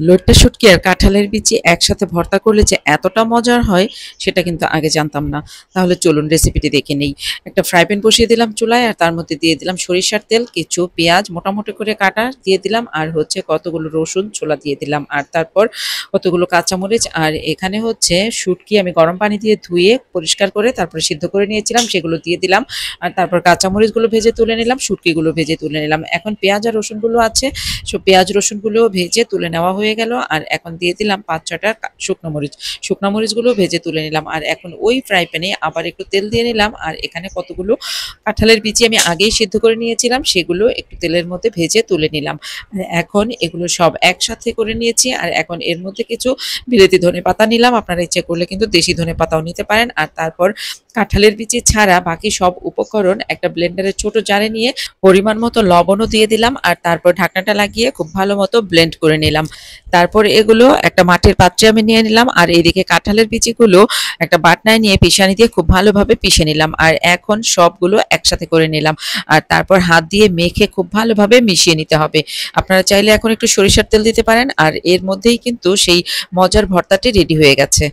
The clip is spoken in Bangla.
লইট্টা শুটকি আর কাঁঠালের বিচি একসাথে ভর্তা করলে যে এতটা মজার হয় সেটা কিন্তু আগে জানতাম না। তাহলে চলুন রেসিপিটি দেখে নেই। একটা ফ্রাই প্যান বসিয়ে দিলাম চুলায় আর তার মধ্যে দিয়ে দিলাম সরিষার তেল, কিছু পেঁয়াজ মোটামুটি করে কাটা দিয়ে দিলাম আর হচ্ছে কতগুলো রসুন ছোলা দিয়ে দিলাম আর তারপর কতগুলো কাঁচামরিচ আর এখানে হচ্ছে শুটকি আমি গরম পানি দিয়ে ধুয়ে পরিষ্কার করে তারপরে সিদ্ধ করে নিয়েছিলাম সেগুলো দিয়ে দিলাম আর তারপর কাঁচামরিচগুলো ভেজে তুলে নিলাম, শুটকিগুলো ভেজে তুলে নিলাম। এখন পেঁয়াজ আর রসুনগুলো আছে, সো পেঁয়াজ রসুনগুলো ভেজে তুলে নেওয়া হয়ে গেল আর এখন দিয়ে দিলাম ৫-৬টা শুকনো মরিচ। শুকনো মরিচগুলো ভেজে তুলে নিলাম আর এখন ওই ফ্রাই প্যানে আবার একটু তেল দিয়ে নিলাম আর এখানে কতগুলো কাঁঠালের বিচি আমি আগেই সিদ্ধ করে নিয়েছিলাম সেগুলো একটু তেলের মধ্যে ভেজে তুলে নিলাম। আর এখন এগুলো সব একসাথে করে নিয়েছি আর এখন এর মধ্যে কিছু বিলেতি ধনেপাতা নিলাম, আপনারা ইচ্ছে করলে কিন্তু দেশি ধনেপাতাও নিতে পারেন। আর তারপর কাঁঠালের বিচি ছাড়া বাকি সব উপকরণ একটা ব্লেন্ডারের ছোট জারে নিয়ে পরিমাণ মতো লবণও দিয়ে দিলাম আর তারপর ঢাকনাটা লাগিয়ে খুব ভালো মতো ব্লেন্ড করে নিলাম। তারপর এগুলো একটা মাটির পাত্রে আমি নিয়ে নিলাম আর এইদিকে কাঁঠালের বিচিগুলো একটা বাটনায় নিয়ে পিষানি দিয়ে খুব ভালোভাবে পিষে নিলাম আর এখন সবগুলো একসাথে করে নিলাম আর তারপর হাত দিয়ে মেখে খুব ভালোভাবে মিশিয়ে নিতে হবে। আপনারা চাইলে এখন একটু সরিষার তেল দিতে পারেন আর এর মধ্যেই কিন্তু সেই মজার ভর্তাটি রেডি হয়ে গেছে।